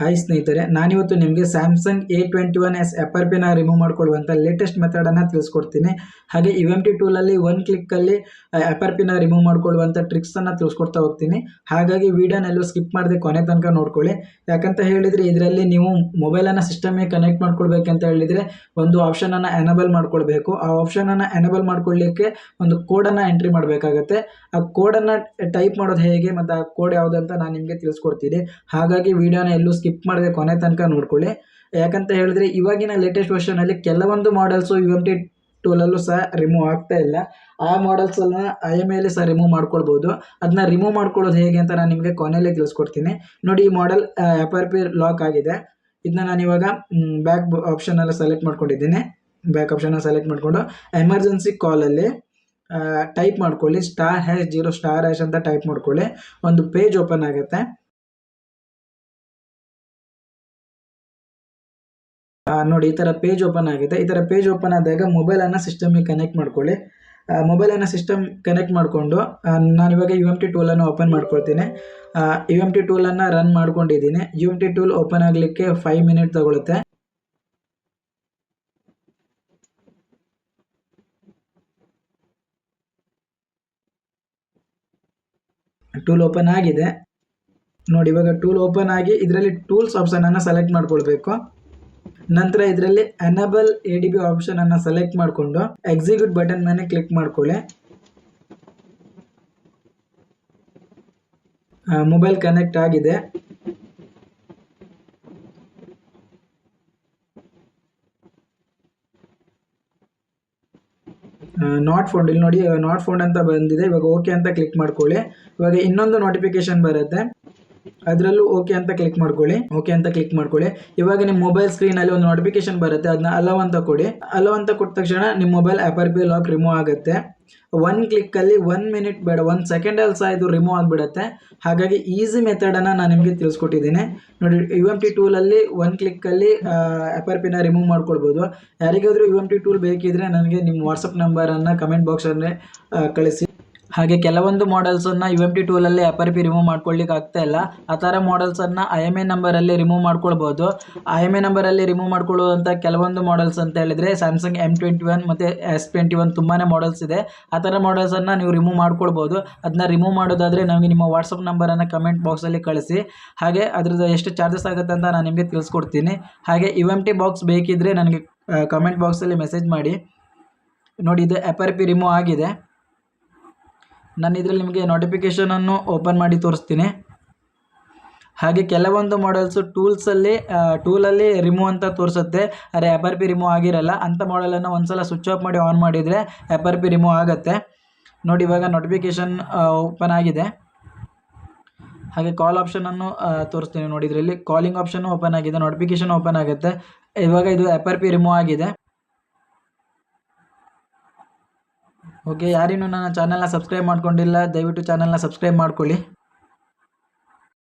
Hi ಸ್ನೇಹಿತರೆ, ನಾನಿವತ್ತು ನಿಮಗೆ ಸ್ಯಾಮ್ಸಂಗ್ A21s FRP ರಿಮೂವ್ ಮಾಡಿಕೊಳ್ಳುವಂಥ ಲೇಟೆಸ್ಟ್ ಮೆಥಡನ್ನು ತಿಳಿಸ್ಕೊಡ್ತೀನಿ. ಹಾಗೆ UMT ಟೂಲಲ್ಲಿ ಒನ್ ಕ್ಲಿಕ್ಕಲ್ಲಿ FRP ರಿಮೂವ್ ಮಾಡಿಕೊಳ್ಳುವಂಥ ಟ್ರಿಕ್ಸನ್ನು ತಿಳಿಸ್ಕೊಡ್ತಾ ಹೋಗ್ತೀನಿ. ಹಾಗಾಗಿ ವೀಡಿಯೋನೆಲ್ಲೂ ಸ್ಕಿಪ್ ಮಾಡದೆ ಕೊನೆ ತನಕ ನೋಡ್ಕೊಳ್ಳಿ. ಯಾಕಂತ ಹೇಳಿದರೆ ಇದರಲ್ಲಿ ನೀವು ಮೊಬೈಲನ್ನು ಸಿಸ್ಟಮ್ಗೆ ಕನೆಕ್ಟ್ ಮಾಡ್ಕೊಳ್ಬೇಕಂತ ಹೇಳಿದರೆ ಒಂದು ಆಪ್ಷನನ್ನು ಎನೇಬಲ್ ಮಾಡ್ಕೊಳ್ಬೇಕು. ಆ ಆಪ್ಷನನ್ನು ಎನೇಬಲ್ ಮಾಡ್ಕೊಳ್ಳಿಕ್ಕೆ ಒಂದು ಕೋಡನ್ನು ಎಂಟ್ರಿ ಮಾಡಬೇಕಾಗತ್ತೆ. ಆ ಕೋಡನ್ನು ಟೈಪ್ ಮಾಡೋದು ಹೇಗೆ ಮತ್ತು ಆ ಕೋಡ್ ಯಾವುದಂತ ನಾನು ನಿಮಗೆ ತಿಳಿಸ್ಕೊಡ್ತೀನಿ. ಹಾಗಾಗಿ ವೀಡಿಯೋನ ಎಲ್ಲೂ ಸ್ಕಿಪ್ ಮಾಡದೆ ಕೊನೆ ತನಕ ನೋಡ್ಕೊಳ್ಳಿ. ಯಾಕಂತ ಹೇಳಿದ್ರೆ ಇವಾಗಿನ ಲೇಟೆಸ್ಟ್ ವರ್ಷನಲ್ಲಿ ಕೆಲವೊಂದು ಮಾಡೆಲ್ಸು UMT ಟೂಲಲ್ಲೂ ಸಹ ರಿಮೂವ್ ಆಗ್ತಾ ಇಲ್ಲ. ಆ ಮಾಡೆಲ್ಸನ್ನು IMEಯಲ್ಲಿ ಸಹ ರಿಮೂವ್ ಮಾಡ್ಕೊಳ್ಬೋದು. ಅದನ್ನ ರಿಮೂವ್ ಮಾಡ್ಕೊಳ್ಳೋದು ಹೇಗೆ ಅಂತ ನಾನು ನಿಮಗೆ ಕೊನೆಯಲ್ಲಿ ತಿಳಿಸ್ಕೊಡ್ತೀನಿ. ನೋಡಿ, ಈ ಮಾಡೆಲ್ FRP ಲಾಕ್ ಆಗಿದೆ. ಇದನ್ನ ನಾನು ಇವಾಗ ಬ್ಯಾಕ್ ಆಪ್ಷನಲ್ಲಿ ಸೆಲೆಕ್ಟ್ ಮಾಡ್ಕೊಂಡಿದ್ದೀನಿ. ಬ್ಯಾಕ್ ಆಪ್ಷನ್ನ ಸೆಲೆಕ್ಟ್ ಮಾಡಿಕೊಂಡು ಎಮರ್ಜೆನ್ಸಿ ಕಾಲಲ್ಲಿ ಟೈಪ್ ಮಾಡ್ಕೊಳ್ಳಿ, *#0* ಅಂತ ಟೈಪ್ ಮಾಡ್ಕೊಳ್ಳಿ. ಒಂದು ಪೇಜ್ ಓಪನ್ ಆಗುತ್ತೆ. ನೋಡಿ, ಈ ಥರ ಪೇಜ್ ಓಪನ್ ಆಗಿದೆ. ಈ ಥರ ಪೇಜ್ ಓಪನ್ ಆದಾಗ ಮೊಬೈಲನ್ನು ಸಿಸ್ಟಮ್ಗೆ ಕನೆಕ್ಟ್ ಮಾಡ್ಕೊಳ್ಳಿ. ಮೊಬೈಲನ್ನು ಸಿಸ್ಟಮ್ ಕನೆಕ್ಟ್ ಮಾಡಿಕೊಂಡು ನಾನಿವಾಗ UMT ಟೂಲನ್ನು ಓಪನ್ ಮಾಡ್ಕೊಳ್ತೀನಿ. UMT ಟೂಲನ್ನು ರನ್ ಮಾಡ್ಕೊಂಡಿದ್ದೀನಿ. UMT ಟೂಲ್ ಓಪನ್ ಆಗಲಿಕ್ಕೆ 5 ಮಿನಿಟ್ ತಗೊಳುತ್ತೆ. ಟೂಲ್ ಓಪನ್ ಆಗಿದೆ. ನೋಡಿ, ಇವಾಗ ಟೂಲ್ ಓಪನ್ ಆಗಿ ಇದರಲ್ಲಿ ಟೂಲ್ಸ್ ಆಪ್ಷನನ್ನು ಸೆಲೆಕ್ಟ್ ಮಾಡ್ಕೊಳ್ಬೇಕು. ನಂತರ ಇದರಲ್ಲಿ ಎನೇಬಲ್ ADB ಆಪ್ಷನ್ ಅನ್ನು ಸೆಲೆಕ್ಟ್ ಮಾಡಿಕೊಂಡು ಎಕ್ಸಿಕ್ಯೂಟ್ ಬಟನ್ ಮೇಲೆ ಕ್ಲಿಕ್ ಮಾಡ್ಕೊಳ್ಳಿ. ಮೊಬೈಲ್ ಕನೆಕ್ಟ್ ಆಗಿದೆ. ನಾಟ್ ಫೌಂಡ್, ಇಲ್ಲಿ ನೋಡಿ ನಾಟ್ ಫೌಂಡ್ ಅಂತ ಬಂದಿದೆ. ಇವಾಗ ಓಕೆ ಅಂತ ಕ್ಲಿಕ್ ಮಾಡ್ಕೊಳ್ಳಿ. ಇವಾಗ ಇನ್ನೊಂದು ನೋಟಿಫಿಕೇಶನ್ ಬರುತ್ತೆ, ಅದರಲ್ಲೂ ಓಕೆ ಅಂತ ಕ್ಲಿಕ್ ಮಾಡ್ಕೊಳ್ಳಿ. ಇವಾಗ ನಿಮ್ಮ ಮೊಬೈಲ್ ಸ್ಕ್ರೀನ್ ಅಲ್ಲಿ ಒಂದು ನೋಟಿಫಿಕೇಶನ್ ಬರುತ್ತೆ, ಅದನ್ನ ಅಲೋವ್ ಅಂತ ಕೊಡಿ. ಅಲೋವ್ ಅಂತ ಕೊಟ್ಟ ತಕ್ಷಣ ನಿಮ್ಮ ಮೊಬೈಲ್ FRP ಲಾಕ್ ರಿಮೂವ್ ಆಗುತ್ತೆ. ಒನ್ ಕ್ಲಿಕ್ಕಲ್ಲಿ 1 ಮಿನಿಟ್ ಬೇಡ, 1 ಸೆಕೆಂಡಲ್ಲಿ ಸಹ ಇದು ರಿಮೂವ್ ಆಗಿಬಿಡುತ್ತೆ. ಹಾಗಾಗಿ ಈಸಿ ಮೆಥಡನ್ನು ನಾನು ನಿಮಗೆ ತಿಳಿಸ್ಕೊಟ್ಟಿದ್ದೀನಿ. ನೋಡಿ, UMT ಟೂಲಲ್ಲಿ 1 ಕ್ಲಿಕ್ಕಲ್ಲಿ FRP ರಿಮೂವ್ ಮಾಡ್ಕೊಳ್ಬೋದು. ಯಾರಿಗಾದರೂ UMT ಟೂಲ್ ಬೇಕಿದ್ರೆ ನನಗೆ ನಿಮ್ಮ ವಾಟ್ಸಪ್ ನಂಬರನ್ನು ಕಮೆಂಟ್ ಬಾಕ್ಸಲ್ಲಿ ಕಳಿಸಿ. ಹಾಗೆ ಕೆಲವೊಂದು ಮಾಡೆಲ್ಸನ್ನು UMT ಟೂಲಲ್ಲಿ FRP ರಿಮೂವ್ ಮಾಡ್ಕೊಳ್ಳಿಕ್ಕೆ ಆಗ್ತಾ ಇಲ್ಲ. ಆ ಥರ ಮಾಡೆಲ್ಸನ್ನು IMEI ನಂಬರಲ್ಲಿ ರಿಮೂವ್ ಮಾಡ್ಕೊಳ್ಬೋದು. IMEI ನಂಬರಲ್ಲಿ ರಿಮೂವ್ ಮಾಡ್ಕೊಳ್ಳುವಂಥ ಕೆಲವೊಂದು ಮಾಡೆಲ್ಸ್ ಅಂತ ಹೇಳಿದರೆ ಸ್ಯಾಮ್ಸಂಗ್ M21 ಮತ್ತು S21 ತುಂಬಾ ಮಾಡೆಲ್ಸ್ ಇದೆ. ಆ ಥರ ಮಾಡೆಲ್ಸನ್ನು ನೀವು ರಿಮೂವ್ ಮಾಡ್ಕೊಳ್ಬೋದು. ಅದನ್ನ ರಿಮೂವ್ ಮಾಡೋದಾದರೆ ನಮಗೆ ನಿಮ್ಮ ವಾಟ್ಸಪ್ ನಂಬರನ್ನು ಕಮೆಂಟ್ ಬಾಕ್ಸಲ್ಲಿ ಕಳಿಸಿ. ಹಾಗೆ ಅದ್ರದ್ದು ಎಷ್ಟು ಚಾರ್ಜಸ್ ಆಗುತ್ತೆ ಅಂತ ನಾನು ನಿಮಗೆ ತಿಳಿಸ್ಕೊಡ್ತೀನಿ. ಹಾಗೆ UMT ಬಾಕ್ಸ್ ಬೇಕಿದ್ದರೆ ನನಗೆ ಕಮೆಂಟ್ ಬಾಕ್ಸಲ್ಲಿ ಮೆಸೇಜ್ ಮಾಡಿ. ನೋಡಿ, ಇದು FRP ರಿಮೂವ್ ಆಗಿದೆ. ನಾನು ಇದರಲ್ಲಿ ನಿಮಗೆ ನೋಟಿಫಿಕೇಷನನ್ನು ಓಪನ್ ಮಾಡಿ ತೋರಿಸ್ತೀನಿ. ಹಾಗೆ ಕೆಲವೊಂದು ಮಾಡೆಲ್ಸು ಟೂಲಲ್ಲಿ ರಿಮೂವ್ ಅಂತ ತೋರಿಸುತ್ತೆ, ಆದರೆ FRP ರಿಮೂವ್ ಆಗಿರಲ್ಲ. ಅಂಥ ಮಾಡೆಲನ್ನು ಒಂದ್ಸಲ ಸ್ವಿಚ್ ಆಫ್ ಮಾಡಿ ಆನ್ ಮಾಡಿದರೆ FRP ರಿಮೂವ್ ಆಗುತ್ತೆ. ನೋಡಿ, ಇವಾಗ ನೋಟಿಫಿಕೇಷನ್ ಓಪನ್ ಆಗಿದೆ. ಹಾಗೆ ಕಾಲ್ ಆಪ್ಷನನ್ನು ತೋರಿಸ್ತೀನಿ. ನೋಡಿ, ಇದರಲ್ಲಿ ಕಾಲಿಂಗ್ ಆಪ್ಷನ್ನು ಓಪನ್ ಆಗಿದೆ, ನೋಟಿಫಿಕೇಷನ್ ಓಪನ್ ಆಗುತ್ತೆ. ಇವಾಗ ಇದು FRP ರಿಮೂವ್ ಆಗಿದೆ. ಓಕೆ, ಯಾರಿನ್ನೂ ನನ್ನ ಚಾನಲ್ನ ಸಬ್ಸ್ಕ್ರೈಬ್ ಮಾಡ್ಕೊಂಡಿಲ್ಲ, ದಯವಿಟ್ಟು ಚಾನಲ್ನ ಸಬ್ಸ್ಕ್ರೈಬ್ ಮಾಡ್ಕೊಳ್ಳಿ.